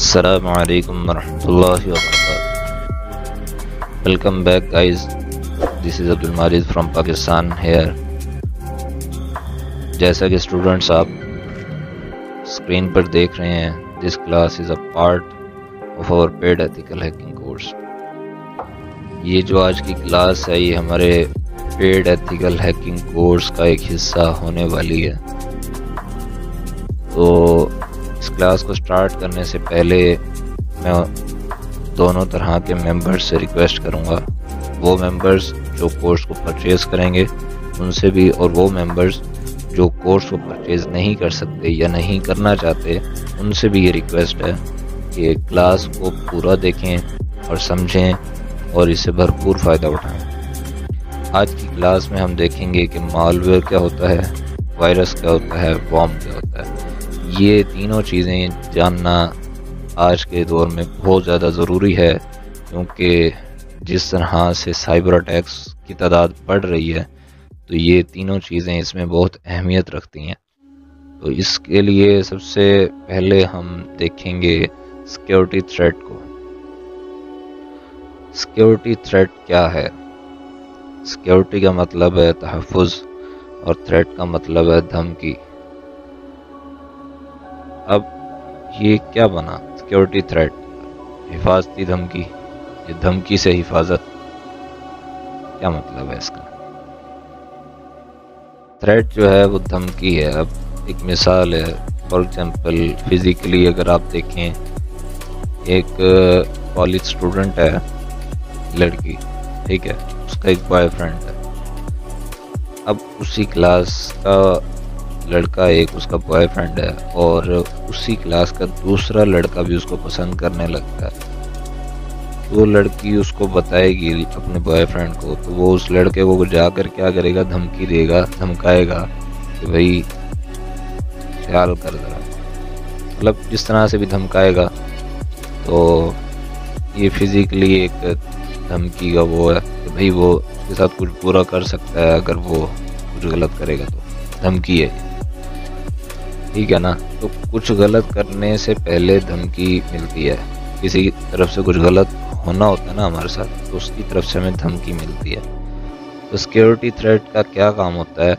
Assalamu alaikum warahmatullahi wabarakatuh. Welcome back guys, this is Abdul Majid from Pakistan here. जैसा कि students आप screen पर देख रहे हैं, this class is a part of our paid ethical hacking course. ये जो आज की क्लास है ये हमारे पेड एथिकल हैकिंग कोर्स का एक हिस्सा होने वाली है। तो इस क्लास को स्टार्ट करने से पहले मैं दोनों तरह के मेंबर्स से रिक्वेस्ट करूंगा, वो मेंबर्स जो कोर्स को परचेज़ करेंगे उनसे भी, और वो मेंबर्स जो कोर्स को परचेज़ नहीं कर सकते या नहीं करना चाहते उनसे भी ये रिक्वेस्ट है कि क्लास को पूरा देखें और समझें और इससे भरपूर फ़ायदा उठाएं। आज की क्लास में हम देखेंगे कि मालवेयर क्या होता है, वायरस क्या होता है, वॉर्म क्या होता है। ये तीनों चीज़ें जानना आज के दौर में बहुत ज़्यादा ज़रूरी है, क्योंकि जिस तरह से साइबर अटैक्स की तादाद बढ़ रही है तो ये तीनों चीज़ें इसमें बहुत अहमियत रखती हैं। तो इसके लिए सबसे पहले हम देखेंगे सिक्योरिटी थ्रेट को। सिक्योरिटी थ्रेट क्या है? सिक्योरिटी का मतलब है तहफ़्फ़ुज़ और थ्रेट का मतलब है धमकी। अब ये क्या बना? सिक्योरिटी थ्रेट, हिफाजती धमकी, ये धमकी से हिफाजत, क्या मतलब है इसका? थ्रेट जो है वो धमकी है। अब एक मिसाल है, फॉर एग्जांपल फिज़िकली अगर आप देखें, एक कॉलेज स्टूडेंट है, लड़की, ठीक है, उसका एक बॉयफ्रेंड है। अब उसी क्लास का लड़का एक उसका बॉयफ्रेंड है और उसी क्लास का दूसरा लड़का भी उसको पसंद करने लगता है। तो लड़की उसको बताएगी अपने बॉयफ्रेंड को, तो वो उस लड़के को जाकर क्या करेगा? धमकी देगा, धमकाएगा कि भाई ख्याल कर जरा, मतलब जिस तरह से भी धमकाएगा। तो ये फिज़िकली एक धमकी का वो है कि भाई वो उसके साथ कुछ बुरा कर सकता है अगर वो कुछ गलत करेगा, तो धमकी है, ठीक है ना। तो कुछ गलत करने से पहले धमकी मिलती है, किसी की तरफ से कुछ गलत होना होता है ना हमारे साथ, तो उसकी तरफ से हमें धमकी मिलती है। तो सिक्योरिटी थ्रेट का क्या काम होता है?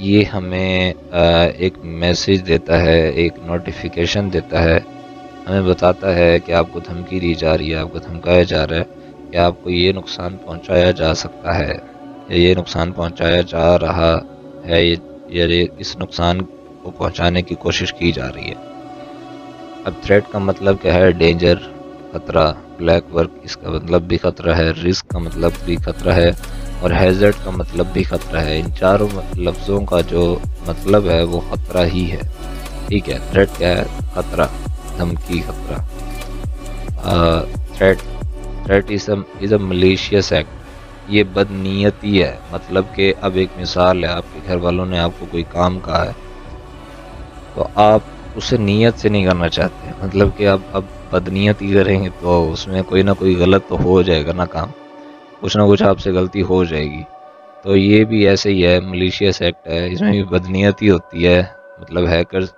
ये हमें एक मैसेज देता है, एक नोटिफिकेशन देता है, हमें बताता है कि आपको धमकी दी जा रही है, आपको धमकाया जा रहा है कि आपको ये नुकसान पहुंचाया जा सकता है या ये नुकसान पहुंचाया जा रहा है, ये इस नुकसान को पहुंचाने की कोशिश की जा रही है। अब थ्रेट का मतलब क्या है? डेंजर, खतरा, ब्लैक वर्क इसका मतलब भी खतरा है, रिस्क का मतलब भी खतरा है, और हैजर्ड का मतलब भी खतरा है। इन चारों लफ्ज़ों का जो मतलब है वो खतरा ही है, ठीक है। थ्रेट क्या है? खतरा, धमकी, खतरा। Threat is a malicious act. ये बदनीयती है, मतलब कि अब एक मिसाल है, आपके घर वालों ने आपको कोई काम कहा है तो आप उसे नीयत से नहीं करना चाहते, मतलब कि अब बदनीयती करेंगे तो उसमें कोई ना कोई गलत तो हो जाएगा ना, काम कुछ ना कुछ आपसे गलती हो जाएगी। तो ये भी ऐसे ही है, मलेशियस एक्ट है, इसमें भी बदनीयती होती है। मतलब हैकर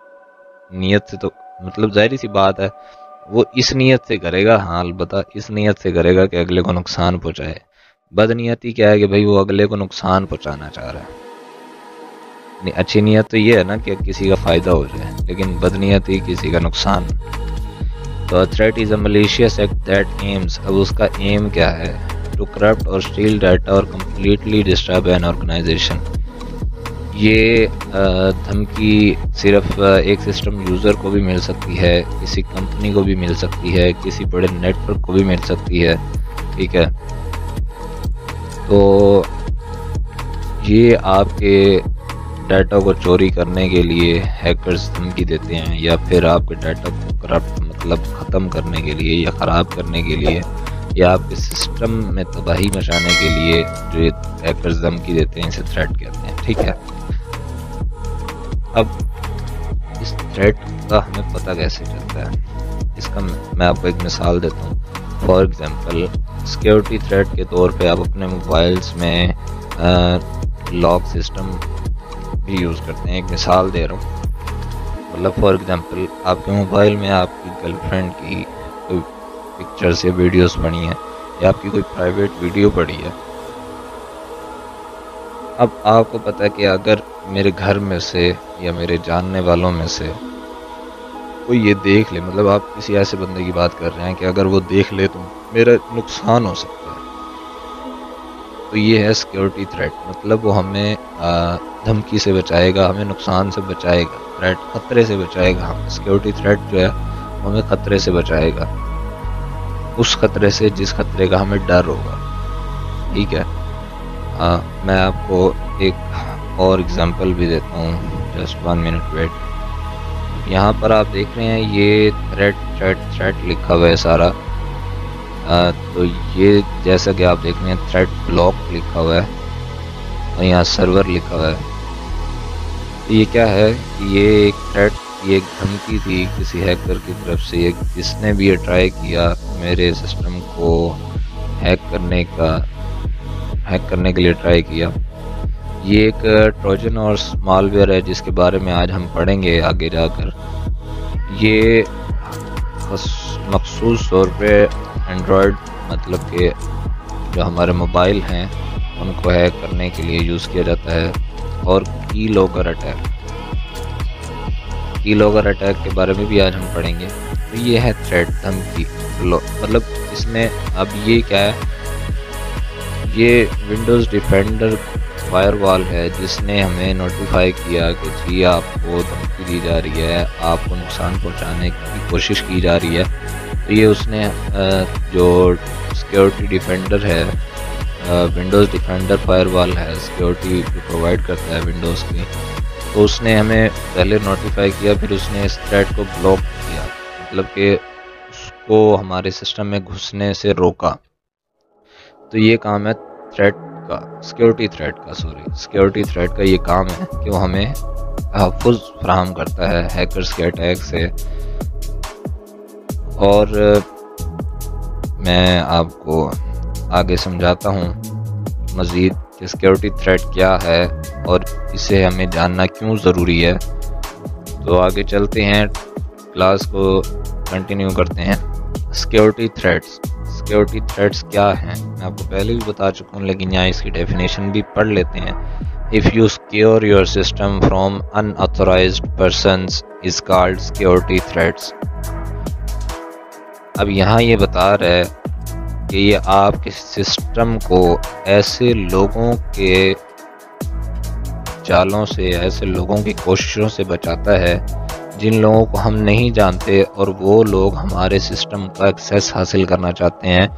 नीयत से, तो मतलब जाहिर सी बात है वो इस नीयत से करेगा, हाँ अलबत्ता इस नीयत से करेगा कि अगले को नुकसान पहुँचाए। बदनीयती क्या है कि भाई वो अगले को नुकसान पहुँचाना चाह रहा है। अच्छी नीयत तो ये है ना कि किसी का फ़ायदा हो जाए, लेकिन बदनीयती किसी का नुकसान। तो threat is a malicious act that aims, अब उसका एम क्या है? टू करप्ट और स्टील डाटा और कम्प्लीटली डिस्टर्ब एन ऑर्गेनाइजेशन। ये धमकी सिर्फ एक सिस्टम यूज़र को भी मिल सकती है, किसी कंपनी को भी मिल सकती है, किसी बड़े नेटवर्क को भी मिल सकती है, ठीक है। तो ये आपके डाटा को चोरी करने के लिए हैकर्स धमकी देते हैं, या फिर आपके डाटा को करप्ट मतलब ख़त्म करने के लिए या ख़राब करने के लिए या आपके सिस्टम में तबाही मचाने के लिए जो ये हैकर्स धमकी देते हैं, इसे थ्रेट कहते हैं। ठीक है, अब इस थ्रेट का हमें पता कैसे चलता है, इसका मैं आपको एक मिसाल देता हूँ। फॉर एग्जांपल सिक्योरिटी थ्रेट के तौर पे आप अपने मोबाइल्स में लॉक सिस्टम भी यूज़ करते हैं। एक मिसाल दे रहा हूँ, मतलब फॉर एग्जांपल आपके मोबाइल में आपकी गर्लफ्रेंड की कोई पिक्चर्स या वीडियोस बनी है या आपकी कोई प्राइवेट वीडियो पड़ी है। अब आपको पता है कि अगर मेरे घर में से या मेरे जानने वालों में से कोई ये देख ले, मतलब आप किसी ऐसे बंदे की बात कर रहे हैं कि अगर वो देख ले तो मेरा नुकसान हो सकता है, तो ये है सिक्योरिटी थ्रेट। मतलब वो हमें धमकी से बचाएगा, हमें नुकसान से बचाएगा, थ्रेट खतरे से बचाएगा। सिक्योरिटी थ्रेट जो है हमें खतरे से बचाएगा, उस खतरे से जिस खतरे का हमें डर होगा। ठीक है, मैं आपको एक और एग्जांपल भी देता हूँ, जस्ट 1 मिनट वेट। यहाँ पर आप देख रहे हैं ये थ्रेट लिखा हुआ है सारा। तो ये जैसा कि आप देख रहे हैं थ्रेट ब्लॉक लिखा हुआ है और यहाँ सर्वर लिखा हुआ है। तो ये क्या है कि ये एक थ्रेट, ये एक धमकी थी किसी हैकर की तरफ से, जिसने भी ये ट्राई किया मेरे सिस्टम को हैक करने के लिए ट्राई किया। ये एक ट्रोजन और मालवेयर है जिसके बारे में आज हम पढ़ेंगे आगे जाकर। ये मखसूस तौर पे एंड्रॉयड, मतलब के जो हमारे मोबाइल हैं उनको हैक करने के लिए यूज़ किया जाता है। और कीलॉगर अटैक के बारे में भी आज हम पढ़ेंगे। तो ये है थ्रेट, धमकी, मतलब इसमें अब ये क्या है, ये विंडोज़ डिफेंडर फायरवॉल है जिसने हमें नोटिफाई किया कि जी आपको धमकी दी जा रही है, आपको नुकसान पहुंचाने की कोशिश की जा रही है। तो ये उसने जो सिक्योरिटी डिफेंडर है, विंडोज़ डिफेंडर फायरवॉल है, सिक्योरिटी जो प्रोवाइड करता है विंडोज़ की, तो उसने हमें पहले नोटिफाई किया, फिर उसने इस थ्रेट को ब्लॉक किया, मतलब कि उसको हमारे सिस्टम में घुसने से रोका। तो ये काम है सिक्योरिटी थ्रेट का ये काम है कि वो हमें तहफ़्फ़ुज़ फराहम करता है हैकर्स के अटैक से। और मैं आपको आगे समझाता हूँ मज़ीद कि सिक्योरिटी थ्रेट क्या है और इसे हमें जानना क्यों ज़रूरी है। तो आगे चलते हैं, क्लास को कंटिन्यू करते हैं। सिक्योरिटी थ्रेट्स क्या हैं मैं आपको पहले भी बता चुका हूँ, लेकिन यहाँ इसकी डेफिनेशन भी पढ़ लेते हैं। If you secure your system from unauthorised persons is called security threats. अब यहाँ ये बता रहा है कि ये आपके सिस्टम को ऐसे लोगों के जालों से, ऐसे लोगों की कोशिशों से बचाता है जिन लोगों को हम नहीं जानते, और वो लोग हमारे सिस्टम का एक्सेस हासिल करना चाहते हैं,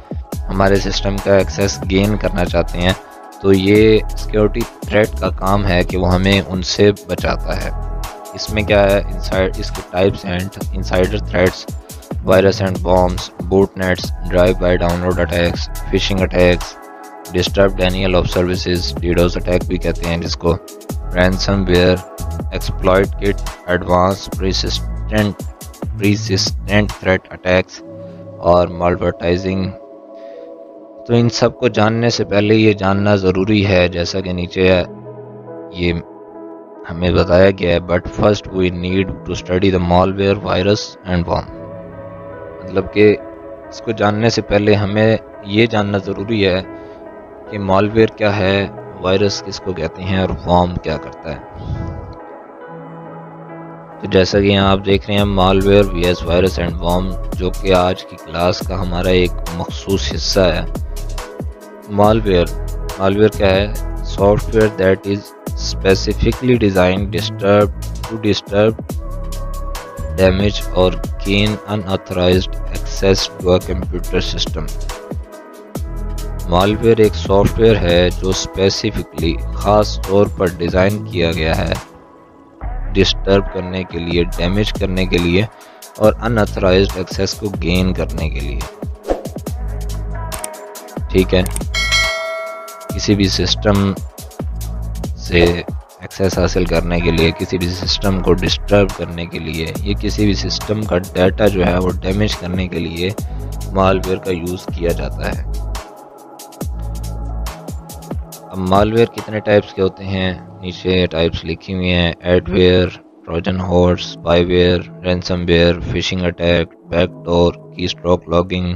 हमारे सिस्टम का एक्सेस गेन करना चाहते हैं। तो ये सिक्योरिटी थ्रेट का काम है कि वो हमें उनसे बचाता है। इसमें क्या है, इसके types and insider threats, virus and bombs, botnets, drive by download attacks, phishing attacks, disturb denial of services, DDoS attack भी कहते हैं जिसको, ransomware, exploit kit, advance persistent threat attacks और मालवर्टाइजिंग। तो इन सब को जानने से पहले ये जानना ज़रूरी है, जैसा कि नीचे ये हमें बताया गया है, but first we need to study the malware, virus and bomb. मतलब कि इसको जानने से पहले हमें ये जानना ज़रूरी है कि मालवेयर क्या है, वायरस किसको कहते हैं और वॉर्म क्या करता है। तो जैसा कि यहाँ आप देख रहे हैं malware VS virus and worm, जो कि आज की क्लास का हमारा एक मखसूस हिस्सा है। मालवेयर क्या है, software that is specifically designed to disturb, damage और gain unauthorised access to a computer system. Malware एक सॉफ्टवेयर है जो स्पेसिफिकली ख़ास तौर पर डिज़ाइन किया गया है डिस्टर्ब करने के लिए, डैमेज करने के लिए और अनऑथराइज्ड एक्सेस को गेन करने के लिए। ठीक है, किसी भी सिस्टम से एक्सेस हासिल करने के लिए, किसी भी सिस्टम को डिस्टर्ब करने के लिए, या किसी भी सिस्टम का डाटा जो है वो डैमेज करने के लिए मालवेयर का यूज़ किया जाता है। अब मालवेयर कितने टाइप्स के होते हैं, नीचे टाइप्स लिखी हुई हैं: adware, Trojan horse, spyware, ransomware, phishing attack, backdoor, keystroke logging,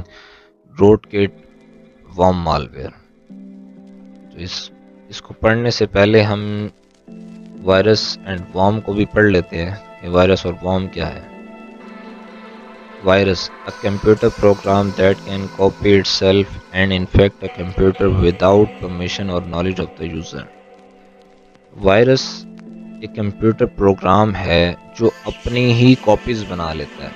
rootkit, worm malware. तो इसको पढ़ने से पहले हम वायरस एंड वर्म को भी पढ़ लेते हैं कि वायरस और वर्म क्या है। Virus, a computer program that can copy itself and infect a computer without permission और knowledge of the user. Virus एक कंप्यूटर प्रोग्राम है जो अपनी ही कॉपीज़ बना लेता है,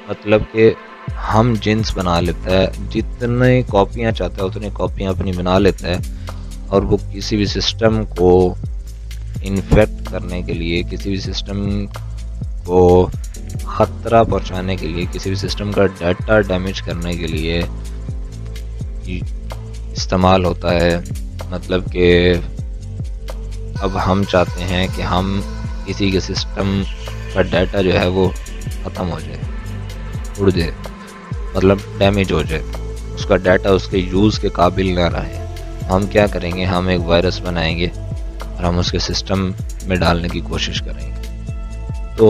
मतलब कि हम जिन्स बना लेता है, जितने कॉपियाँ चाहता है उतनी कॉपियाँ अपनी बना लेता है, और वो किसी भी सिस्टम को इन्फेक्ट करने के लिए, किसी भी सिस्टम को ख़तरा पहुंचाने के लिए, किसी भी सिस्टम का डाटा डैमेज करने के लिए इस्तेमाल होता है। मतलब कि अब हम चाहते हैं कि हम किसी के सिस्टम का डाटा जो है वो ख़त्म हो जाए, उड़ जाए, मतलब डैमेज हो जाए, उसका डाटा उसके यूज़ के काबिल ना रहे। हम क्या करेंगे, हम एक वायरस बनाएंगे और हम उसके सिस्टम में डालने की कोशिश करेंगे। तो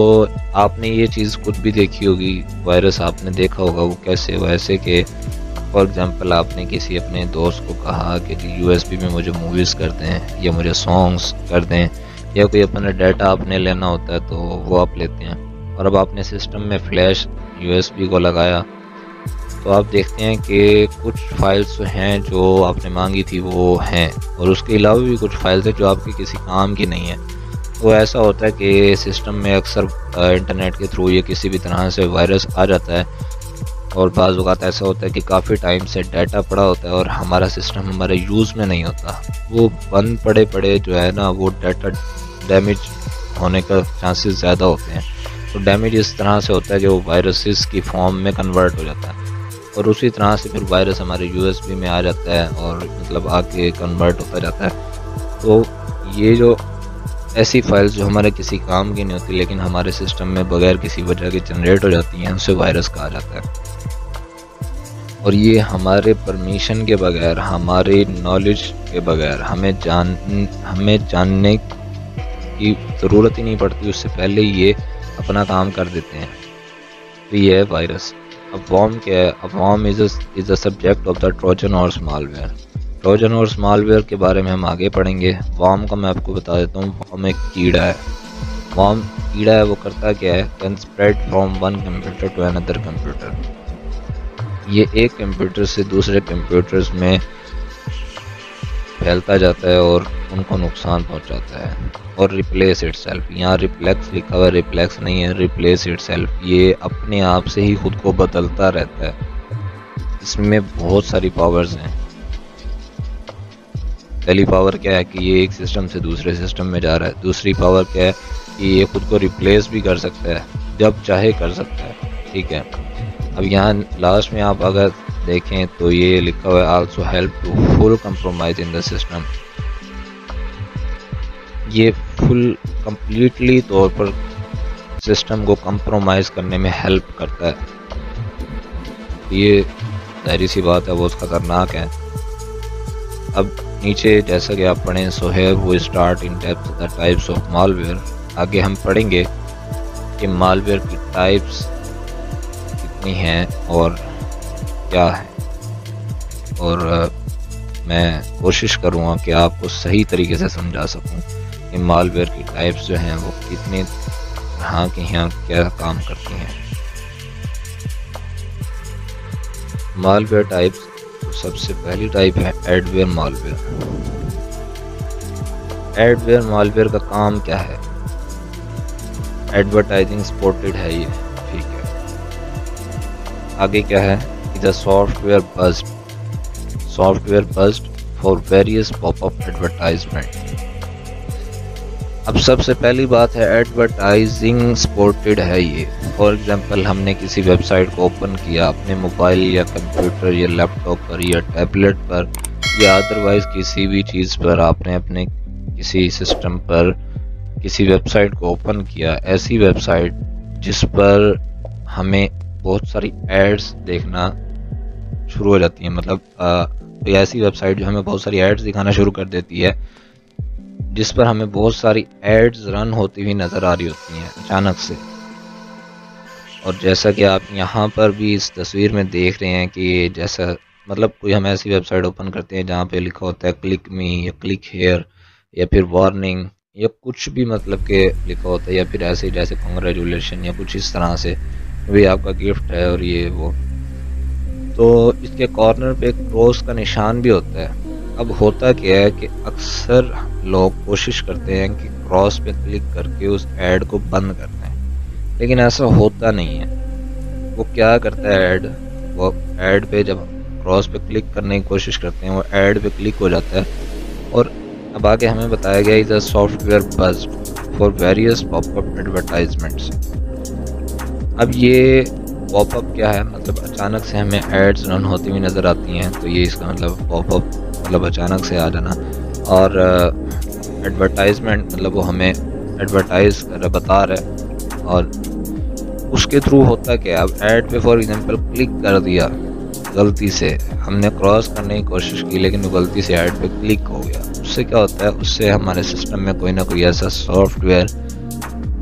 आपने ये चीज़ खुद भी देखी होगी, वायरस आपने देखा होगा वो कैसे, वैसे कि फॉर एग्ज़ाम्पल आपने किसी अपने दोस्त को कहा कि USB में मुझे मूवीज़ कर दें या मुझे सॉन्ग्स कर दें, या कोई अपना डाटा आपने लेना होता है तो वो आप लेते हैं, और अब आपने सिस्टम में फ्लैश USB को लगाया तो आप देखते हैं कि कुछ फाइल्स हैं जो आपने मांगी थी वो हैं, और उसके अलावा भी कुछ फाइल्स हैं जो आपके किसी काम की नहीं है। तो ऐसा होता है कि सिस्टम में अक्सर इंटरनेट के थ्रू या किसी भी तरह से वायरस आ जाता है, और बाज़ वक़्त ऐसा होता है कि काफ़ी टाइम से डाटा पड़ा होता है और हमारा सिस्टम हमारे यूज़ में नहीं होता, वो बंद पड़े जो है ना, वो डाटा डैमेज होने का चांसेस ज़्यादा होते हैं। तो डैमेज इस तरह से होता है कि वो वायरसेस की फॉर्म में कन्वर्ट हो जाता है, और उसी तरह से फिर वायरस हमारे USB में आ जाता है और मतलब आके कन्वर्ट होता जाता है। तो ये जो ऐसी फाइल्स जो हमारे किसी काम की नहीं होती लेकिन हमारे सिस्टम में बगैर किसी वजह के जनरेट हो जाती हैं, उसे वायरस कहा जाता है। और ये हमारे परमिशन के बगैर, हमारे नॉलेज के बगैर, हमें जानने की ज़रूरत ही नहीं पड़ती, उससे पहले ये अपना काम कर देते हैं। तो ये है वायरस। अब वर्म क्या है? अब worm is the subject of the Trojan horse malware. Trojan horse malware के बारे में हम आगे पढ़ेंगे। वर्म का मैं आपको बता देता हूँ, वर्म एक कीड़ा है। वर्म कीड़ा है, वो करता क्या है? Can spread from one computer to another computer. ये एक कंप्यूटर से दूसरे कंप्यूटर्स में फैलता जाता है और उनको नुकसान पहुंचाता है। और रिप्लेस इटसेल्फ, यहाँ रिप्लेक्स लिखा हुआ है, रिप्लेक्स नहीं है, रिप्लेस इटसेल्फ। ये अपने आप से ही खुद को बदलता रहता है। इसमें बहुत सारी पावर्स हैं। पहली पावर क्या है कि ये एक सिस्टम से दूसरे सिस्टम में जा रहा है। दूसरी पावर क्या है कि ये खुद को रिप्लेस भी कर सकता है, जब चाहे कर सकता है। ठीक है, अब यहाँ लास्ट में आप अगर देखें तो ये लिखा हुआ है also help to full compromise in the system. ये फुल कंप्लीटली तौर पर सिस्टम को कंप्रोमाइज़ करने में हेल्प करता है। ये जाहिर सी बात है, वो खतरनाक है। अब नीचे जैसा कि आप पढ़ें, so here we start in depth the types of malware. आगे हम पढ़ेंगे कि मालवेयर की टाइप्स कितनी हैं और क्या है, और मैं कोशिश करूँगा कि आपको सही तरीके से समझा सकूँ कि मालवेयर की टाइप्स जो हैं वो कितने तरह की हैं, क्या काम करती हैं। मालवेयर टाइप्स, सबसे पहली टाइप है एडवेयर मालवेयर। एडवेयर मालवेयर का काम क्या है? एडवर्टाइजिंग सपोर्टेड है ये। ठीक है, आगे क्या है? Is a software bust for various popup advertisement. अब सबसे पहली बात है एडवर्टाइजिंग सपोर्टेड है ये। फॉर एग्जांपल हमने किसी वेबसाइट को ओपन किया अपने मोबाइल या कंप्यूटर या लैपटॉप पर या टैबलेट पर या अदरवाइज़ किसी भी चीज़ पर आपने अपने किसी सिस्टम पर किसी वेबसाइट को ओपन किया, ऐसी वेबसाइट जिस पर हमें बहुत सारी एड्स देखना शुरू हो जाती हैं, मतलब कोई ऐसी वेबसाइट जो हमें बहुत सारी एड्स दिखाना शुरू कर देती है, जिस पर हमें बहुत सारी एड्स रन होती हुई नज़र आ रही होती हैं अचानक से। और जैसा कि आप यहाँ पर भी इस तस्वीर में देख रहे हैं कि जैसा मतलब कोई हम ऐसी वेबसाइट ओपन करते हैं जहाँ पे लिखा होता है क्लिक मी या क्लिक हेयर या फिर वार्निंग या कुछ भी मतलब के लिखा होता है, या फिर ऐसे जैसे कॉन्ग्रेचुलेशन या कुछ इस तरह से भी आपका गिफ्ट है और ये वो। तो इसके कॉर्नर पे एक क्रॉस का निशान भी होता है। अब होता क्या है कि अक्सर लोग कोशिश करते हैं कि क्रॉस पे क्लिक करके उस ऐड को बंद कर दें, लेकिन ऐसा होता नहीं है। वो क्या करता है वो ऐड पे जब क्रॉस पे क्लिक करने की कोशिश करते हैं वो ऐड पे क्लिक हो जाता है। और अब आगे हमें बताया गया is a software buzz for various popup advertisements. अब ये पॉपअप क्या है, मतलब अचानक से हमें एड्स रन होती हुई नज़र आती हैं, तो ये इसका मतलब पॉपअप मतलब अचानक से आ जाना। और एडवर्टाइजमेंट मतलब वो हमें एडवर्टाइज कर बता रहा है और उसके थ्रू होता क्या, अब ऐड पे फॉर एग्जांपल क्लिक कर दिया गलती से, हमने क्रॉस करने की कोशिश की लेकिन वो गलती से ऐड पे क्लिक हो गया। उससे क्या होता है, उससे हमारे सिस्टम में कोई ना कोई ऐसा सॉफ्टवेयर,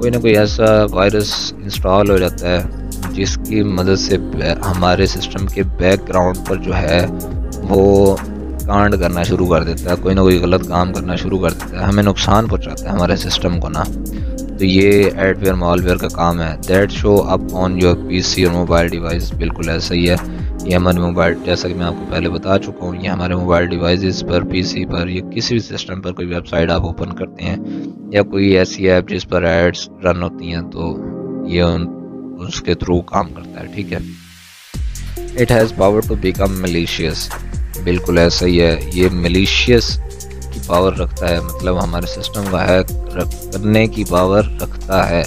कोई ना कोई ऐसा वायरस इंस्टॉल हो जाता है जिसकी मदद से हमारे सिस्टम के बैकग्राउंड पर जो है वो कांड करना शुरू कर देता है, कोई ना कोई गलत काम करना शुरू कर देता है, हमें नुकसान पहुंचाता है हमारे सिस्टम को ना। तो ये एडवेयर मॉलवेयर का काम है। That show up on your PC और मोबाइल डिवाइस। बिल्कुल ऐसा ही है, ये हमारे मोबाइल, जैसा कि मैं आपको पहले बता चुका हूँ, ये हमारे मोबाइल डिवाइसेस पर, पीसी पर या किसी भी सिस्टम पर कोई वेबसाइट आप ओपन करते हैं या कोई ऐसी ऐप जिस पर एड्स रन होती हैं, तो ये उसके थ्रू काम करता है। ठीक है, it has power to become malicious. बिल्कुल ऐसा ही है, ये मलिशियस की पावर रखता है, मतलब हमारे सिस्टम को हैक करने की पावर रखता है।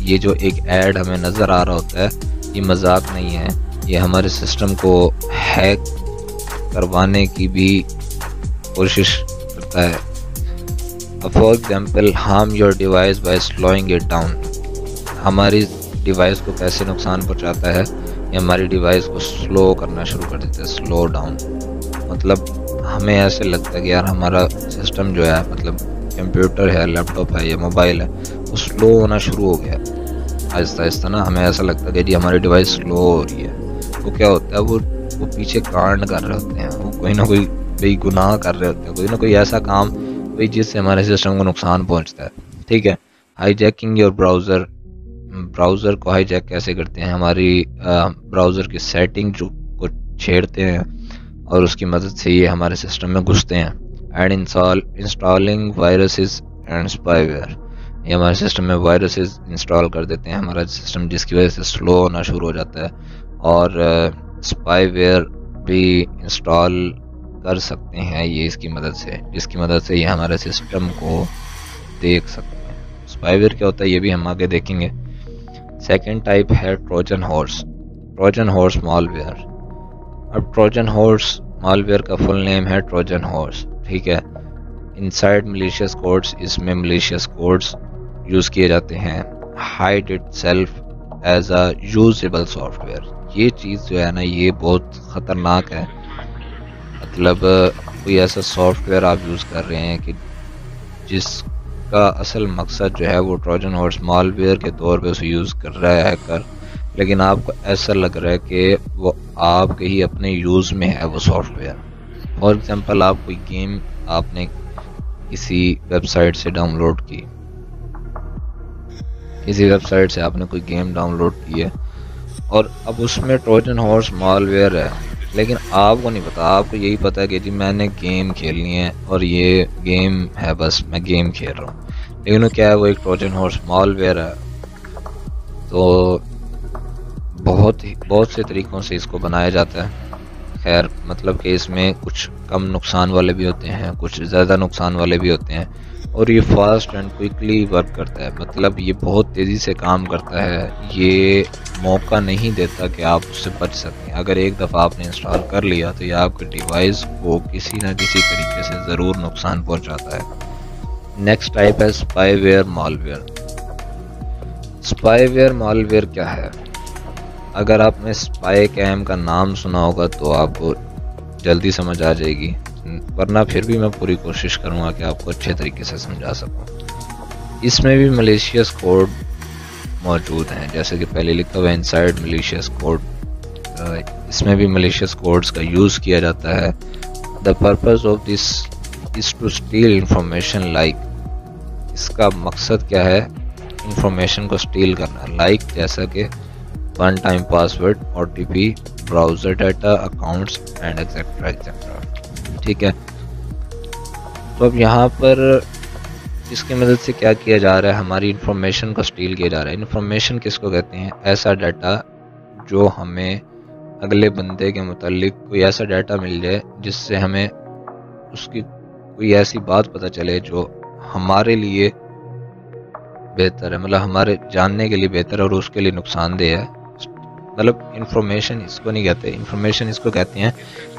ये जो एक ऐड हमें नज़र आ रहा होता है ये मजाक नहीं है, ये हमारे सिस्टम को हैक करवाने की भी कोशिश करता है। अब for example harm your device by slowing it down. हमारी डिवाइस को कैसे नुकसान पहुंचाता है, ये हमारी डिवाइस को स्लो करना शुरू कर देता है, स्लो डाउन। मतलब हमें ऐसे लगता है कि यार हमारा सिस्टम जो है, मतलब कंप्यूटर है, लैपटॉप है या मोबाइल है, वो स्लो होना शुरू हो गया आहिस्ता आहिस्ता ना। हमें ऐसा लगता है कि जी हमारी डिवाइस स्लो हो रही है। वो क्या होता है, वो पीछे कांड कर रहे होते हैं, वो कोई ना कोई बेगुनाह कर रहे होते हैं, कोई ना कोई ऐसा काम भाई जिससे हमारे सिस्टम को नुकसान पहुंचता है। ठीक है, हाईजैकिंग योर ब्राउज़र। ब्राउज़र को हाईजैक कैसे करते हैं, हमारी ब्राउज़र की सेटिंग जो को छेड़ते हैं और उसकी मदद से ये हमारे सिस्टम में घुसते हैं। And installing viruses and spyware. ये हमारे सिस्टम में वायरसेस इंस्टॉल कर देते हैं हमारा सिस्टम, जिसकी वजह से स्लो होना शुरू हो जाता है। और स्पाईवेयर भी इंस्टॉल कर सकते हैं ये इसकी मदद से, जिसकी मदद से ये हमारे सिस्टम को देख सकते हैं। स्पाईवेयर क्या होता है ये भी हम आगे देखेंगे। सेकेंड टाइप है Trojan horse. Trojan horse malware. अब ट्रोजन हॉर्स मालवेयर का फुल नेम है ट्रोजन हॉर्स। ठीक है, इनसाइड मलिशियस कोड्स, इसमें मलिशियस कोड्स यूज़ किए जाते हैं। Hide itself as a usable software. ये चीज़ जो है ना ये बहुत ख़तरनाक है। मतलब कोई ऐसा सॉफ्टवेयर आप यूज़ कर रहे हैं कि जिसका असल मकसद जो है वो ट्रोजन हॉर्स मालवेयर के तौर पे उसे यूज़ कर रहा है हैकर, लेकिन आपको ऐसा लग रहा है कि वो आपके ही अपने यूज़ में है वो सॉफ्टवेयर। फॉर एग्जांपल आप कोई गेम आपने किसी वेबसाइट से डाउनलोड की, किसी वेबसाइट से आपने कोई गेम डाउनलोड की है और अब उसमें ट्रोजन हॉर्स मालवेयर है, लेकिन आपको नहीं पता, आपको यही पता है कि जी मैंने गेम खेलनी है और ये गेम है, बस मैं गेम खेल रहा हूँ, लेकिन वो क्या है, वो एक ट्रोजन हॉर्स मालवेयर है। तो बहुत से तरीक़ों से इसको बनाया जाता है। खैर मतलब कि इसमें कुछ कम नुकसान वाले भी होते हैं, कुछ ज़्यादा नुकसान वाले भी होते हैं, और ये फास्ट एंड क्विकली वर्क करता है, मतलब ये बहुत तेज़ी से काम करता है। ये मौका नहीं देता कि आप उससे बच सकें। अगर एक दफ़ा आपने इंस्टॉल कर लिया तो ये आपके डिवाइस को किसी न किसी तरीके से ज़रूर नुकसान पहुंचाता है। नेक्स्ट टाइप है स्पाईवेयर मालवेयर। स्पाईवेयर मालवेयर क्या है? अगर आपने स्पाई कैम का नाम सुना होगा तो आपको जल्दी समझ आ जाएगी, वरना फिर भी मैं पूरी कोशिश करूंगा कि आपको अच्छे तरीके से समझा सकूं। इसमें भी मलेशियस कोड मौजूद हैं, जैसे कि पहले लिखा हुआ है इनसाइड मलेशियस कोड। इसमें भी मलेशियस कोड्स का यूज़ किया जाता है। The purpose of this is to steal information like, इसका मकसद क्या है? इंफॉर्मेशन को स्टील करना, लाइक जैसा कि one time password, OTP, browser data, accounts and etcetera etcetera. ठीक है, तो अब यहाँ पर इसकी मदद से क्या किया जा रहा है? हमारी इंफॉर्मेशन को स्टील किया जा रहा है। इंफॉर्मेशन किसको कहते हैं? ऐसा डाटा जो हमें अगले बंदे के मुतालिक कोई ऐसा डाटा मिल जाए जिससे हमें उसकी कोई ऐसी बात पता चले जो हमारे लिए बेहतर है, मतलब हमारे जानने के लिए बेहतर है और उसके लिए नुकसानदेह है। मतलब इंफॉर्मेशन इसको नहीं कहते, इंफॉर्मेशन इसको कहते हैं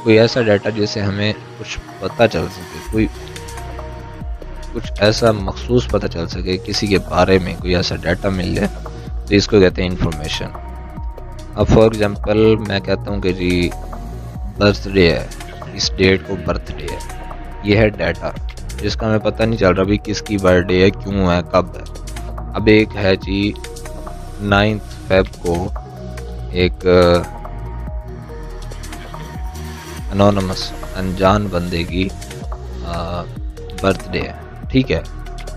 कोई ऐसा डाटा जिससे हमें कुछ पता चल सके, कुछ ऐसा मखसूस पता चल सके, किसी के बारे में कोई ऐसा डाटा मिल जाए तो इसको कहते हैं इंफॉर्मेशन। अब फॉर एग्जांपल मैं कहता हूँ कि जी बर्थडे है, इस डेट को बर्थडे है, ये है डाटा जिसका हमें पता नहीं चल रहा भी किसकी बर्थडे है, क्यों है, कब है। अब एक है जी 9 फेब को एक अनोनमस अनजान बंदे की बर्थडे है, ठीक है।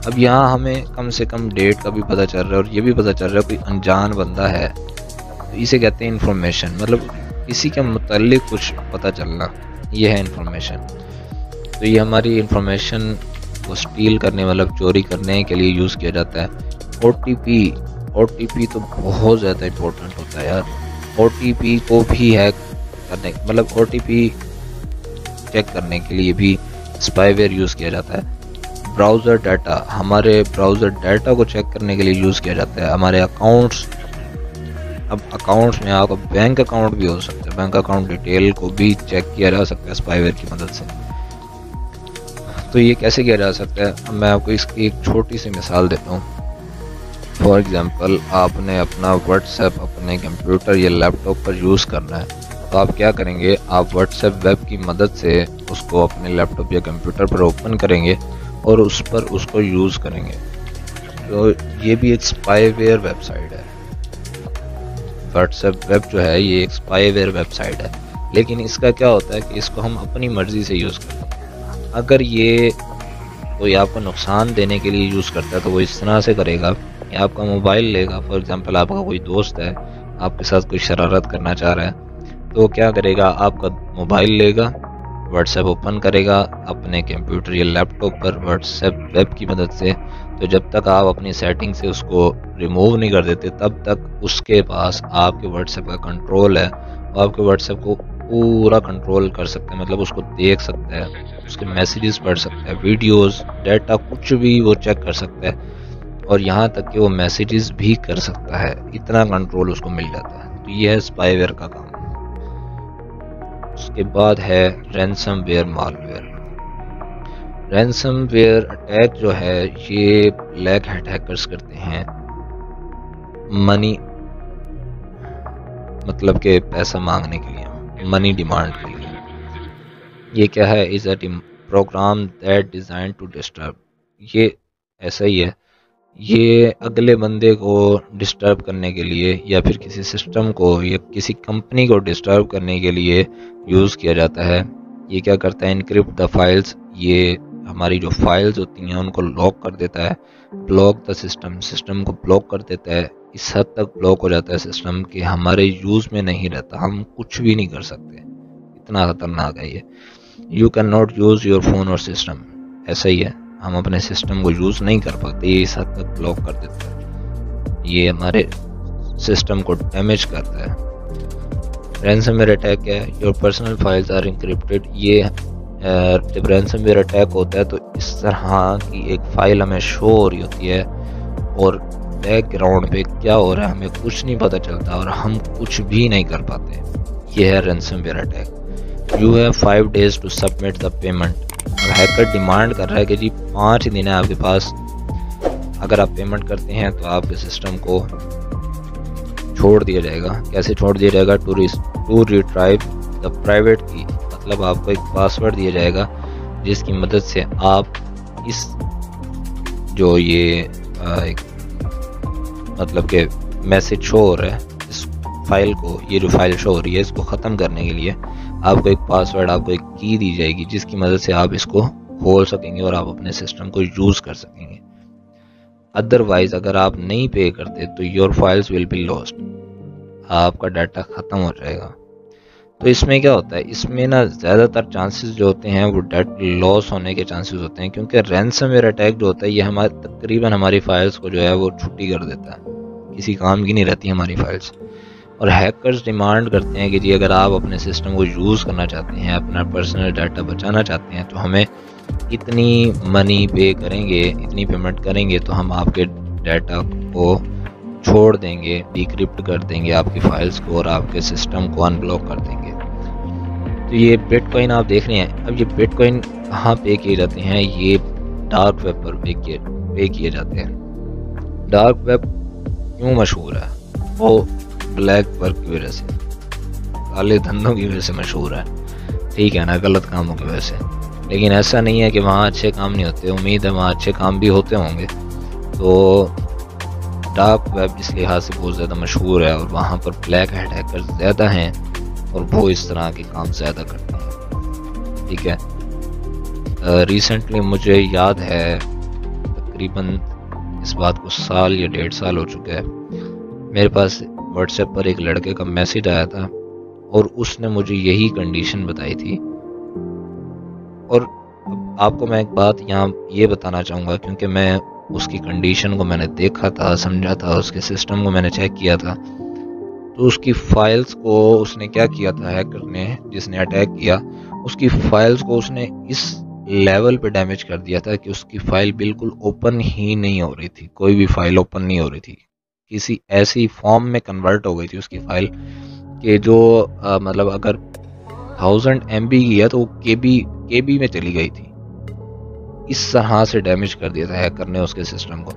अब यहाँ हमें कम से कम डेट का भी पता चल रहा है और ये भी पता चल रहा है कोई अनजान बंदा है, तो इसे कहते हैं इंफॉर्मेशन, मतलब किसी के मुताल्लिक कुछ पता चलना, ये है इंफॉर्मेशन। तो ये हमारी इंफॉर्मेशन को स्टील करने, मतलब चोरी करने के लिए यूज़ किया जाता है। OTP तो बहुत ज़्यादा इम्पोर्टेंट होता है यार। OTP को भी हैक करने, मतलब OTP चेक करने के लिए भी स्पाईवेयर यूज़ किया जाता है। ब्राउज़र डाटा, हमारे ब्राउज़र डाटा को चेक करने के लिए यूज़ किया जाता है। हमारे अकाउंट्स, अब अकाउंट्स में आपका बैंक अकाउंट भी हो सकता है, बैंक अकाउंट डिटेल को भी चेक किया जा सकता है स्पाईवेयर की मदद से। तो ये कैसे किया जा सकता है? अब मैं आपको इसकी एक छोटी सी मिसाल देता हूँ। फॉर एग्ज़ाम्पल आपने अपना व्हाट्सएप अपने कंप्यूटर या लैपटॉप पर यूज़ करना है, तो आप क्या करेंगे? आप व्हाट्सएप वेब की मदद से उसको अपने लैपटॉप या कंप्यूटर पर ओपन करेंगे और उस पर उसको यूज़ करेंगे। तो ये भी एक स्पाईवेयर वेबसाइट है। व्हाट्सएप वेब जो है ये एक स्पाईवेयर वेबसाइट है, लेकिन इसका क्या होता है कि इसको हम अपनी मर्ज़ी से यूज़ करते हैं। अगर ये कोई आपको नुकसान देने के लिए यूज़ करता है तो वो इस तरह से करेगा कि आपका मोबाइल लेगा। फॉर एग्जांपल आपका कोई दोस्त है, आपके साथ कोई शरारत करना चाह रहा है, तो क्या करेगा? आपका मोबाइल लेगा, व्हाट्सएप ओपन करेगा अपने कंप्यूटर या लैपटॉप पर व्हाट्सएप वेब की मदद से। तो जब तक आप अपनी सेटिंग से उसको रिमूव नहीं कर देते तब तक उसके पास आपके व्हाट्सएप का कंट्रोल है, और आपके व्हाट्सएप को पूरा कंट्रोल कर सकते हैं, मतलब उसको देख सकता है, उसके मैसेजेस पढ़ सकता है, वीडियोस, डाटा, कुछ भी वो चेक कर सकता है, और यहाँ तक कि वो मैसेजेस भी कर सकता है। इतना कंट्रोल उसको मिल जाता है। तो ये है स्पाईवेयर का काम। उसके बाद है रैंसमवेयर मालवेयर। रैंसमवेयर अटैक जो है ये ब्लैक हैट हैकर्स करते हैं मनी, मतलब के पैसा मांगने के लिए, मनी डिमांड के लिए। ये क्या है? Is a program that design to disturb, ये ऐसा ही है, ये अगले बंदे को डिस्टर्ब करने के लिए या फिर किसी सिस्टम को या किसी कंपनी को डिस्टर्ब करने के लिए यूज़ किया जाता है। ये क्या करता है? इनक्रिप्ट द फाइल्स, ये हमारी जो फाइल्स होती हैं उनको लॉक कर देता है। ब्लॉक द सिस्टम, सिस्टम को ब्लॉक कर देता है। इस हद तक ब्लॉक हो जाता है सिस्टम कि हमारे यूज़ में नहीं रहता, हम कुछ भी नहीं कर सकते, इतना खतरनाक है ये। You can not use your phone और सिस्टम, ऐसा ही है, हम अपने सिस्टम को यूज़ नहीं कर पाते, ये इस हद तक ब्लॉक कर देता है, ये हमारे सिस्टम को डैमेज करता है। रैंसमवेयर अटैक क्या है? Your personal files are encrypted, ये जब रैंसमवेयर अटैक होता है तो इस तरह की एक फ़ाइल हमें शो हो रही होती है और बैकग्राउंड पे क्या हो रहा है हमें कुछ नहीं पता चलता और हम कुछ भी नहीं कर पाते। ये है ransomware attack. You have 5 days to submit the payment. अब हैकर डिमांड कर रहा है कि जी 5 दिन है आपके पास, अगर आप पेमेंट करते हैं तो आपके सिस्टम को छोड़ दिया जाएगा। कैसे छोड़ दिया जाएगा? टू रिट्राइव द प्राइवेट की, मतलब आपको एक पासवर्ड दिया जाएगा जिसकी मदद से आप इस जो ये एक मतलब के मैसेज शो हो रहा है, इस फाइल को, ये जो फाइल शो हो रही है इसको ख़त्म करने के लिए आपको एक पासवर्ड, आपको एक की दी जाएगी जिसकी मदद से आप इसको खोल सकेंगे और आप अपने सिस्टम को यूज़ कर सकेंगे। अदरवाइज अगर आप नहीं पे करते तो your files will be lost, आपका डाटा ख़त्म हो जाएगा। तो इसमें क्या होता है, इसमें ना ज़्यादातर चांसेस जो होते हैं वो डाटा लॉस होने के चांसेस होते हैं, क्योंकि रैंसमवेयर अटैक जो होता है ये हमारे तकरीबन हमारी फाइल्स को जो है वो छुट्टी कर देता है, किसी काम की नहीं रहती हमारी फाइल्स। और हैकर्स डिमांड करते हैं कि जी अगर आप अपने सिस्टम को यूज़ करना चाहते हैं, अपना पर्सनल डाटा बचाना चाहते हैं तो हमें इतनी मनी पे करेंगे, इतनी पेमेंट करेंगे तो हम आपके डाटा को छोड़ देंगे, डिक्रिप्ट कर देंगे आपकी फाइल्स को और आपके सिस्टम को अनब्लॉक कर देंगे। तो ये बिटकॉइन आप देख रहे हैं। अब ये बिटकॉइन कहाँ पे किए जाते हैं? ये डार्क वेब पर पे किए जाते हैं। डार्क वेब क्यों मशहूर है? वो ब्लैक वर्क की वजह से, काले धंधों की वजह से मशहूर है, ठीक है ना, गलत कामों की वजह से। लेकिन ऐसा नहीं है कि वहाँ अच्छे काम नहीं होते, उम्मीद है वहाँ अच्छे काम भी होते होंगे। तो डार्क वेब इस लिहाज से बहुत ज़्यादा मशहूर है और वहाँ पर ब्लैक हैट हैकर ज़्यादा हैं और वो इस तरह के काम ज़्यादा करते हैं, ठीक है। रिसेंटली मुझे याद है, तकरीबन इस बात को साल या 1.5 साल हो चुका है, मेरे पास व्हाट्सएप पर एक लड़के का मैसेज आया था और उसने मुझे यही कंडीशन बताई थी। और आपको मैं एक बात यहाँ ये बताना चाहूँगा, क्योंकि मैं उसकी कंडीशन को मैंने देखा था, समझा था, उसके सिस्टम को मैंने चेक किया था। तो उसकी फाइल्स को उसने क्या किया था, हैकर ने जिसने अटैक किया, उसकी फाइल्स को उसने इस लेवल पे डैमेज कर दिया था कि उसकी फाइल बिल्कुल ओपन ही नहीं हो रही थी, कोई भी फाइल ओपन नहीं हो रही थी, किसी ऐसी फॉर्म में कन्वर्ट हो गई थी उसकी फाइल कि जो मतलब अगर 1000 MB की है तो वो KB में चली गई थी। इस तरह से डैमेज कर दिया था हैकर ने उसके सिस्टम को,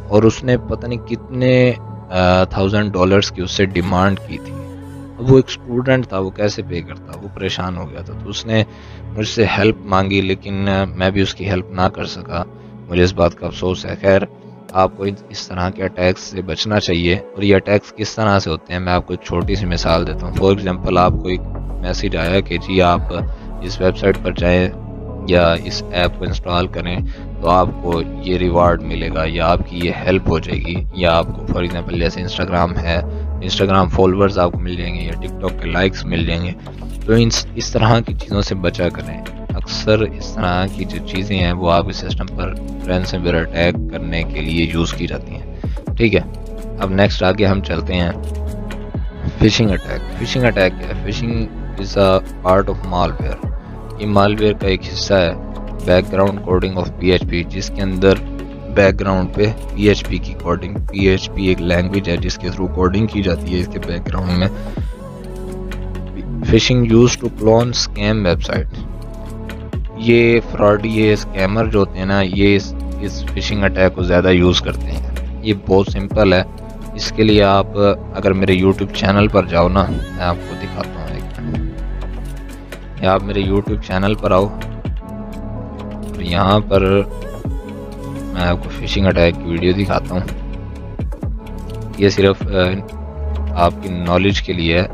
और उसने पता नहीं कितने $1000 की उससे डिमांड की थी। अब वो एक स्टूडेंट था, वो कैसे पे करता, वो परेशान हो गया था। तो उसने मुझसे हेल्प मांगी, लेकिन मैं भी उसकी हेल्प ना कर सका, मुझे इस बात का अफसोस है। खैर, आपको इस तरह के अटैक्स से बचना चाहिए। और ये अटैक्स किस तरह से होते हैं, मैं आपको एक छोटी सी मिसाल देता हूँ। फॉर एग्जांपल, आपको एक मैसेज आया कि जी आप इस वेबसाइट पर जाएं या इस ऐप को इंस्टॉल करें तो आपको ये रिवार्ड मिलेगा या आपकी ये हेल्प हो जाएगी, या आपको फॉर एग्जांपल जैसे इंस्टाग्राम है, इंस्टाग्राम फॉलोअर्स आपको मिल जाएंगे या टिकटॉक के लाइक्स मिल जाएंगे। तो इस तरह की चीज़ों से बचा करें। अक्सर इस तरह की जो चीज़ें हैं वो आपके सिस्टम पर रैंसमवेयर अटैक करने के लिए यूज़ की जाती हैं, ठीक है। अब नेक्स्ट आगे हम चलते हैं फिशिंग अटैक। फिशिंग अटैक क्या है? Fishing is a part of malware. ये मालवेयर का एक हिस्सा है, बैकग्राउंड कोडिंग ऑफ PHP, जिसके अंदर बैकग्राउंड पे PHP की कोडिंग, PHP एक लैंग्वेज है जिसके थ्रू कोडिंग की जाती है इसके बैकग्राउंड में। Phishing use to clone scam website. ये फ्रॉड, ये स्कैमर जो होते हैं ना, ये इस फिशिंग अटैक को ज़्यादा यूज़ करते हैं। ये बहुत सिंपल है। इसके लिए आप अगर मेरे YouTube चैनल पर जाओ ना, मैं आपको दिखाता हूँ एक मिनट। आप मेरे YouTube चैनल पर आओ और यहाँ पर मैं आपको फिशिंग अटैक की वीडियो दिखाता हूँ। ये सिर्फ आपकी नॉलेज के लिए है,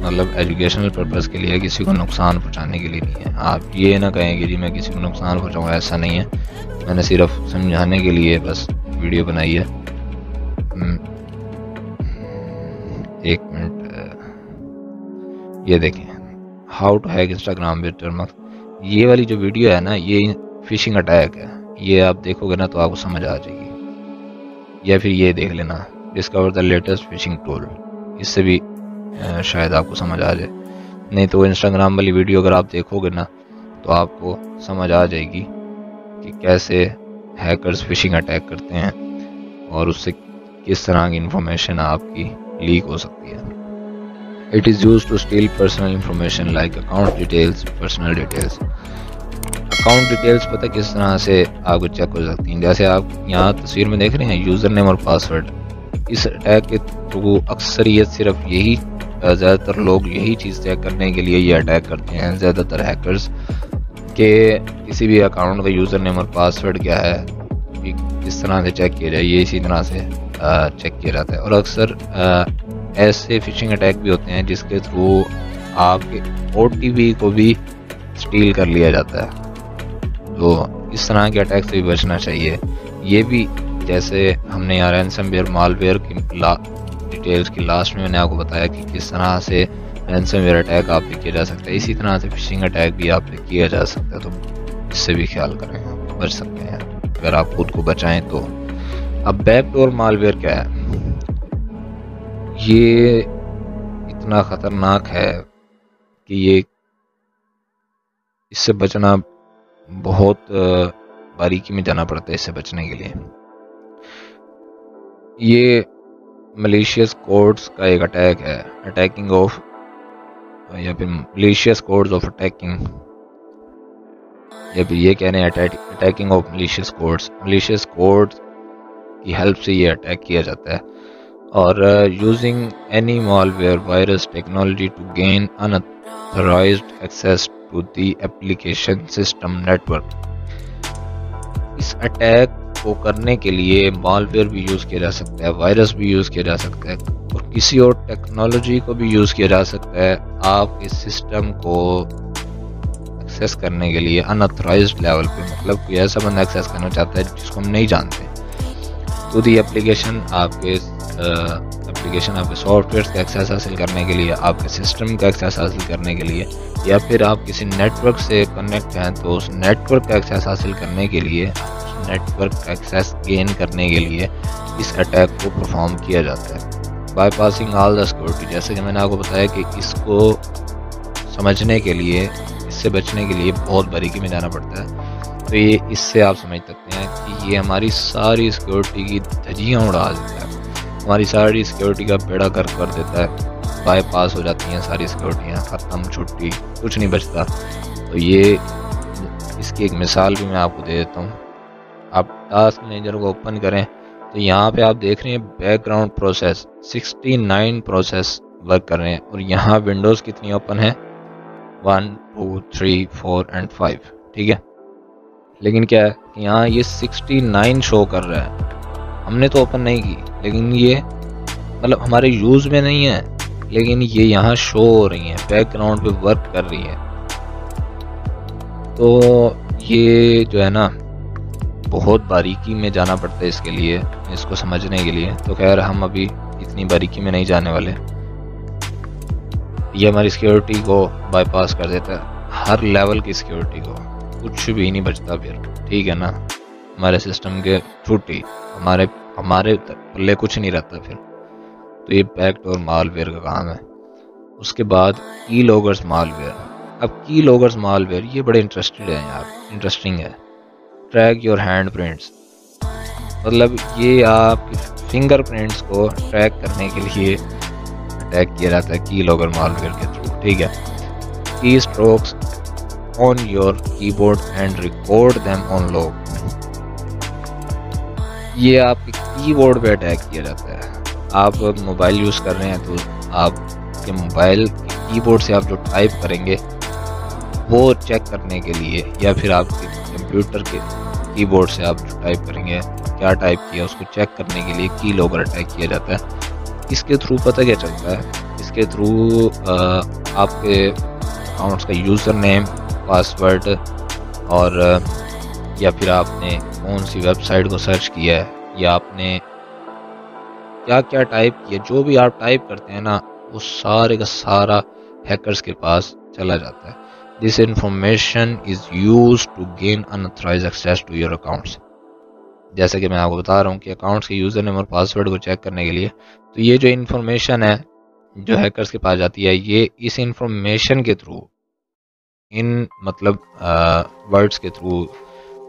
मतलब एजुकेशनल पर्पज़ के लिए, किसी को नुकसान पहुंचाने के लिए नहीं है। आप ये ना कहें कि जी मैं किसी को नुकसान पहुंचाऊंगा, ऐसा नहीं है। मैंने सिर्फ समझाने के लिए बस वीडियो बनाई है। एक मिनट, ये देखें, how to hack Instagram with Termux. ये वाली जो वीडियो है ना, ये फिशिंग अटैक है। ये आप देखोगे ना तो आपको समझ आ जाएगी। या फिर ये देख लेना, discover the latest fishing tool, इससे भी शायद आपको समझ आ जाए। नहीं तो इंस्टाग्राम वाली वीडियो अगर आप देखोगे ना तो आपको समझ आ जाएगी कि कैसे हैकर्स फिशिंग अटैक करते हैं और उससे किस तरह की इंफॉर्मेशन आपकी लीक हो सकती है। It is use to steal personal information like account details, personal details. Account details पता किस तरह से आपको चेक हो सकती हैं, जैसे आप यहाँ तस्वीर में देख रहे हैं यूज़र नेम और पासवर्ड। इस अटैक के थ्रू अक्सरियत सिर्फ यही ज़्यादातर लोग यही चीज़ चेक करने के लिए ये अटैक करते हैं, ज़्यादातर हैकर्स, के किसी भी अकाउंट का यूज़र नेम और पासवर्ड क्या है किस तरह से चेक किया जाए, ये इसी तरह से चेक किया जाता है। और अक्सर ऐसे फिशिंग अटैक भी होते हैं जिसके थ्रू आपके OTP को भी स्टील कर लिया जाता है। तो इस तरह के अटैक से भी बचना चाहिए। ये भी जैसे हमने यहाँ रैंसमवेयर मालवेयर की डिटेल्स की लास्ट में मैंने आपको बताया कि किस तरह से रैंसमवेयर अटैक आप पे किया जा सकता है, इसी तरह से फिशिंग अटैक भी आप पे किया जा सकता है। तो इससे भी ख्याल करें, बच सकते हैं अगर आप खुद को बचाएं तो। अब बैकडोर मालवेयर क्या है? ये इतना ख़तरनाक है कि ये इससे बचना बहुत बारीकी में जाना पड़ता है। इससे बचने के लिए ये मलेशियस कोड्स का एक अटैक है, अटैकिंग ऑफ या फिर मलेशियस कोड्स ऑफ अटैकिंग, या फिर ये कह रहे हैं attacking of malicious codes. Malicious codes की हेल्प से ये अटैक किया जाता है। और using any malware virus technology to gain unauthorised access to the application system network. इस अटैक को करने के लिए मालवेयर भी यूज़ किया जा सकता है, वायरस भी यूज़ किया जा सकता है और किसी और टेक्नोलॉजी को भी यूज़ किया जा सकता है आप इस सिस्टम को एक्सेस करने के लिए अनऑथराइज्ड लेवल पे। मतलब कोई ऐसा बंदा एक्सेस करना चाहता है जिसको हम नहीं जानते, तो दी एप्लीकेशन आपके सॉफ्टवेयर का एक्सेस हासिल करने के लिए, आपके सिस्टम का एक्सेस हासिल करने के लिए, या फिर आप किसी नेटवर्क से कनेक्ट हैं तो उस नेटवर्क का एक्सेस हासिल करने के लिए, नेटवर्क का एक्सेस गेन करने के लिए इस अटैक को परफॉर्म किया जाता है। बाईपासिंग ऑल द सिक्योरिटी, जैसे कि मैंने आपको बताया कि इसको समझने के लिए, इससे बचने के लिए बहुत बारीकी में जाना पड़ता है। तो ये इससे आप समझ सकते हैं कि ये हमारी सारी सिक्योरिटी की धज्जियाँ उड़ा देता है, हमारी सारी सिक्योरिटी का बेड़ा कर देता है। बाईपास हो जाती हैं सारी सिक्योरिटियाँ, ख़त्म, छुट्टी, कुछ नहीं बचता। तो ये इसकी एक मिसाल भी मैं आपको दे देता हूँ। आप टास्क मैनेजर को ओपन करें तो यहाँ पे आप देख रहे हैं बैकग्राउंड प्रोसेस 69 प्रोसेस वर्क कर रहे हैं और यहाँ विंडोज़ कितनी ओपन है 1 2 3 4 एंड 5, ठीक है। लेकिन क्या है कि यहाँ ये 69 शो कर रहा है, हमने तो ओपन नहीं की, लेकिन ये मतलब हमारे यूज़ में नहीं है, लेकिन ये यहाँ शो हो रही हैं, बैकग्राउंड पे वर्क कर रही है। तो ये जो है ना बहुत बारीकी में जाना पड़ता है इसके लिए, इसको समझने के लिए। तो खैर हम अभी इतनी बारीकी में नहीं जाने वाले। ये हमारी सिक्योरिटी को बाईपास कर देता है, हर लेवल की सिक्योरिटी को, कुछ भी नहीं बचता फिर, ठीक है ना। हमारे सिस्टम के छुट्टी, हमारे पल्ले कुछ नहीं रहता फिर। तो ये बैकडोर मालवेयर का काम है। उसके बाद की लॉगर्स मालवेयर। अब की लॉगर्स मालवेयर ये बड़े इंटरेस्टिंग है। ट्रैक योर हैंड प्रिंट्स, मतलब ये आपके फिंगरप्रिंट्स को ट्रैक करने के लिए अटैक किया जाता है की लॉगर मालवेयर के थ्रू, ठीक है। की strokes on your keyboard and record them on log. ये आपके कीबोर्ड पे अटैक किया जाता है। आप मोबाइल यूज़ कर रहे हैं तो आपके मोबाइल के कीबोर्ड से आप जो टाइप करेंगे वो चेक करने के लिए, या फिर आपके कंप्यूटर के कीबोर्ड से आप जो टाइप करेंगे क्या टाइप किया उसको चेक करने के लिए की लॉगर अटैक किया जाता है। इसके थ्रू पता क्या चलता है, इसके थ्रू आपके अकाउंट्स का यूज़र नेम, पासवर्ड और या फिर आपने कौन सी वेबसाइट को सर्च किया है या आपने क्या क्या टाइप किया, जो भी आप टाइप करते हैं ना वो सारे का सारा हैकर्स के पास चला जाता है। This information is use to gain unauthorised access to your accounts. जैसे कि मैं आपको बता रहा हूँ कि अकाउंट्स के यूज़र नेम और पासवर्ड को चेक करने के लिए, तो ये जो इन्फॉर्मेशन है जो हैकर्स के पास जाती है, ये इस इंफॉर्मेशन के थ्रू इन मतलब वर्ड्स के थ्रू,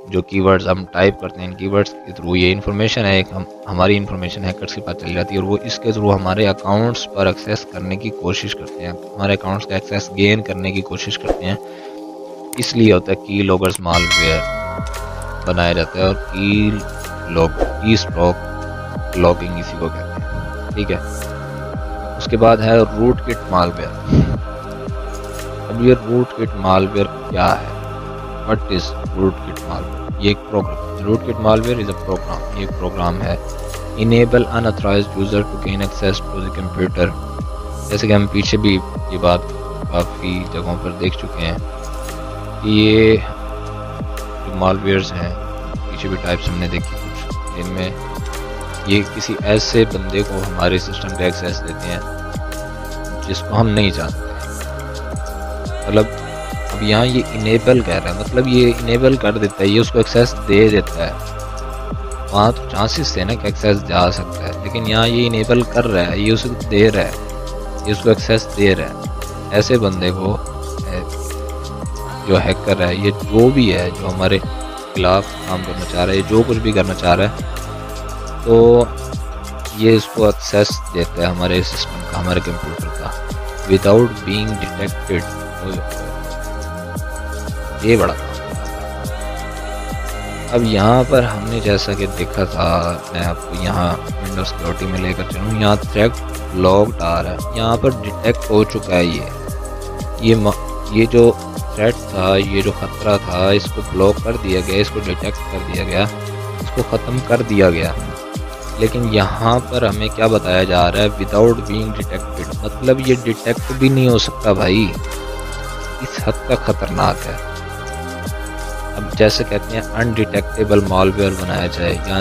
जो कीवर्ड्स हम टाइप करते हैं, इन कीवर्ड्स के थ्रू ये इन्फॉर्मेशन है, एक हमारी इन्फॉर्मेशन हैकर्स के पास चली जाती है और वो इसके थ्रू हमारे अकाउंट्स पर एक्सेस करने की कोशिश करते हैं, हमारे अकाउंट्स का एक्सेस गेन करने की कोशिश करते हैं। इसलिए होता है की लॉगर्स मालवेयर बनाया जाता है, और की स्ट्रोक लॉगिंग इसी को कहते हैं, ठीक है। उसके बाद है रूट किट मालवेयर। अब ये रूट किट मालवेयर क्या है? What is rootkit malware? ये एक program, rootkit malware is a program, ये एक प्रोग्राम है। Enable unauthorised user to gain access to the computer. जैसे कि हम पीछे भी ये बात काफ़ी जगहों पर देख चुके हैं कि ये जो मालवेयर्स हैं, पीछे भी टाइप्स हमने देखी कुछ, जिनमें ये किसी ऐसे बंदे को हमारे सिस्टम पे एक्सेस देते हैं जिसको हम नहीं जानते। मतलब अब यहाँ ये इनेबल कह रहा है, मतलब ये इनेबल कर देता है, ये उसको एक्सेस दे देता है। वहाँ तो चांसेस थे ना कि एक्सेस जा सकता है, लेकिन यहाँ ये इनेबल कर रहा है, ये उसको दे रहा है, ये उसको एक्सेस दे रहा है। ऐसे बंदे को जो हैकर है, ये जो भी है जो हमारे खिलाफ काम करना चाह रहा है, जो कुछ भी करना चाह रहा है, तो ये इसको एक्सेस देता है हमारे सिस्टम का, हमारे कंप्यूटर का, विदाउट बीइंग डिटेक्टेड। ये बड़ा काम है। अब यहाँ पर हमने जैसा कि देखा था, मैं आपको यहाँ विंडो सिक्योरिटी में लेकर चलूँ, यहाँ थ्रेट लॉग्ड आ रहा है, यहाँ पर डिटेक्ट हो चुका है। ये जो थ्रेट था, ये जो खतरा था, इसको ब्लॉक कर दिया गया, इसको डिटेक्ट कर दिया गया, इसको ख़त्म कर दिया गया। लेकिन यहाँ पर हमें क्या बताया जा रहा है? विदाउट बीइंग डिटेक्टेड, मतलब ये डिटेक्ट भी नहीं हो सकता भाई, इस हद तक खतरनाक है। अब जैसे कहते हैं अनडिटेक्टेबल मालवेयर बनाया जाए या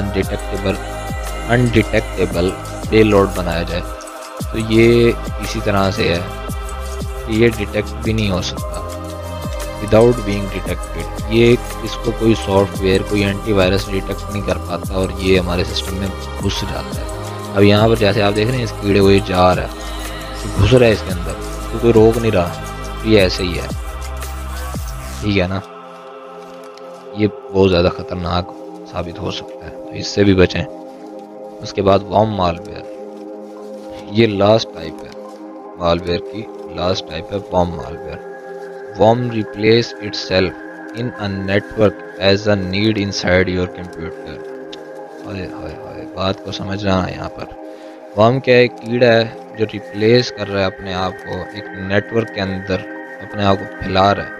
अनडिटेक्टेबल पेलोड बनाया जाए, तो ये इसी तरह से है कि ये डिटेक्ट भी नहीं हो सकता विदाउट बीइंग डिटेक्टेड। ये इसको कोई सॉफ्टवेयर, कोई एंटीवायरस डिटेक्ट नहीं कर पाता और ये हमारे सिस्टम में घुस जाता है। अब यहाँ पर जैसे आप देख रहे हैं, इस कीड़े को ये जा रहा है, घुस रहा है इसके अंदर, तो कोई रोक नहीं रहा, तो ये ऐसे ही है, ठीक है ना। ये बहुत ज़्यादा ख़तरनाक साबित हो सकता है, तो इससे भी बचें। उसके बाद वॉर्म मालवेयर, ये लास्ट टाइप है मालवेयर की, लास्ट टाइप है worm malware. Worm replace itself in a network as a need inside your computer. बात को समझना है यहाँ पर। वॉर्म क्या है? कीड़ा है जो रिप्लेस कर रहा है अपने आप को एक नेटवर्क के अंदर, अपने आप को फैला रहा है।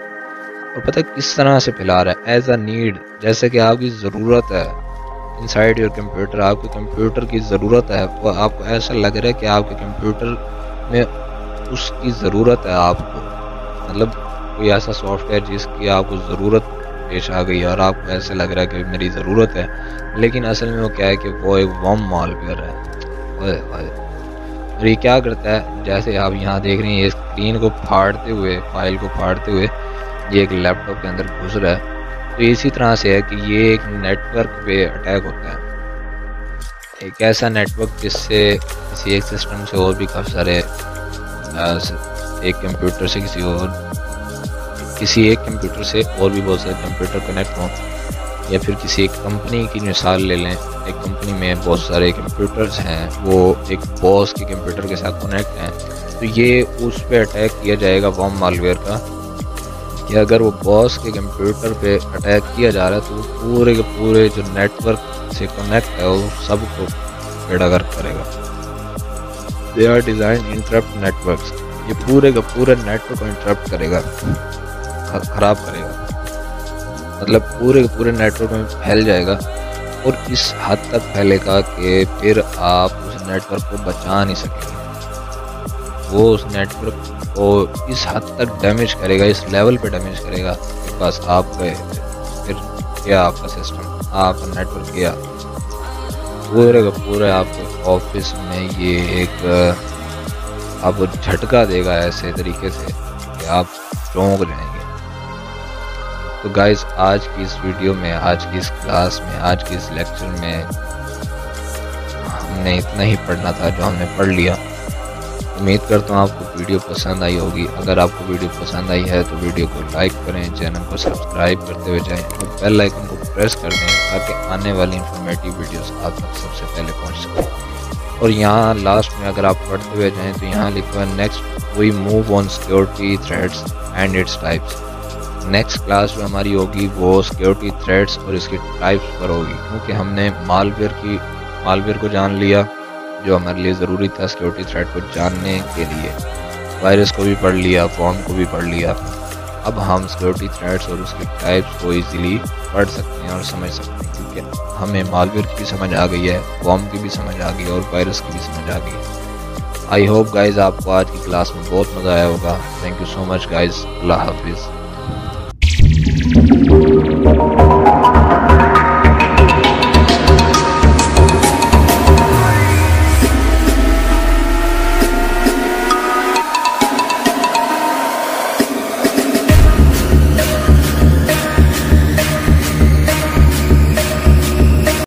और पता है किस तरह से फैला रहा है? एज अ नीड, जैसे कि आपकी ज़रूरत है इनसाइड योर कंप्यूटर, आपके कंप्यूटर की ज़रूरत है, वो आपको ऐसा लग रहा है कि आपके कंप्यूटर में उसकी ज़रूरत है आपको, मतलब कोई ऐसा सॉफ्टवेयर जिसकी आपको ज़रूरत पेश आ गई है और आपको ऐसा लग रहा है कि मेरी ज़रूरत है, लेकिन असल में वो क्या है कि वो एक वॉर्म मालवेयर है। और ये क्या करता है? जैसे आप यहाँ देख रहे हैं, ये स्क्रीन को फाड़ते हुए, फाइल को फाड़ते हुए ये एक लैपटॉप के अंदर घुस रहा है। तो इसी तरह से है कि ये एक नेटवर्क पे अटैक होता है, एक ऐसा नेटवर्क जिससे किसी एक सिस्टम से और भी काफ़ी सारे, एक कंप्यूटर से किसी एक कंप्यूटर से और भी बहुत सारे कंप्यूटर कनेक्ट हों, या फिर किसी एक कंपनी की मिसाल ले लें, एक कंपनी में बहुत सारे कंप्यूटर्स हैं, वो एक बॉस के कंप्यूटर के साथ कनेक्ट हैं, तो ये उस पर अटैक किया जाएगा वॉर्म मालवेयर का, कि अगर वो बॉस के कंप्यूटर पे अटैक किया जा रहा है तो पूरे के पूरे जो नेटवर्क से कनेक्ट है वो सबको बेड़ागर्क करेगा। They are design interrupt networks, ये पूरे का पूरे नेटवर्क को इंटरप्ट करेगा, ख़राब करेगा, मतलब पूरे के पूरे नेटवर्क में फैल जाएगा और इस हद तक फैलेगा कि फिर आप उस नेटवर्क को बचा नहीं सकेंगे। वो उस नेटवर्क को इस हद तक डैमेज करेगा, इस लेवल पे डैमेज करेगा कि बस आप गए, फिर क्या आपका सिस्टम, आपका नेटवर्क गया, पूरे का पूरे आपके ऑफिस में ये एक आपको झटका देगा ऐसे तरीके से कि आप चौंक जाएंगे। तो गाइस, आज की इस वीडियो में, आज की इस क्लास में, आज की इस लेक्चर में हमने इतना ही पढ़ना था जो हमने पढ़ लिया। उम्मीद करता हूँ आपको वीडियो पसंद आई होगी। अगर आपको वीडियो पसंद आई है तो वीडियो को लाइक करें, चैनल को सब्सक्राइब करते हुए जाएं और बेल आइकन को प्रेस कर दें ताकि आने वाली इंफॉर्मेटिव वीडियोस आप तक सबसे पहले पहुंच सकें। और यहाँ लास्ट में अगर आप पढ़ते हुए जाएं तो यहाँ लिखा है next we move on security threats and its types. Next class जो हमारी होगी वो सिक्योरिटी थ्रेट्स और इसकी टाइप्स पर होगी, क्योंकि हमने मालवेयर को जान लिया जो हमारे लिए ज़रूरी था सिक्योरिटी थ्रेट को जानने के लिए। वायरस को भी पढ़ लिया, फॉर्म को भी पढ़ लिया। अब हम सिक्योरिटी थ्रेट्स और उसके टाइप्स को इजीली पढ़ सकते हैं और समझ सकते हैं, क्योंकि हमें मालवेयर की भी समझ आ गई है, फॉर्म की भी समझ आ गई है और वायरस की भी समझ आ गई है। आई होप गाइज आपको आज की क्लास में बहुत मज़ा आया होगा। Thank you so much guys. Allah हाफिज़।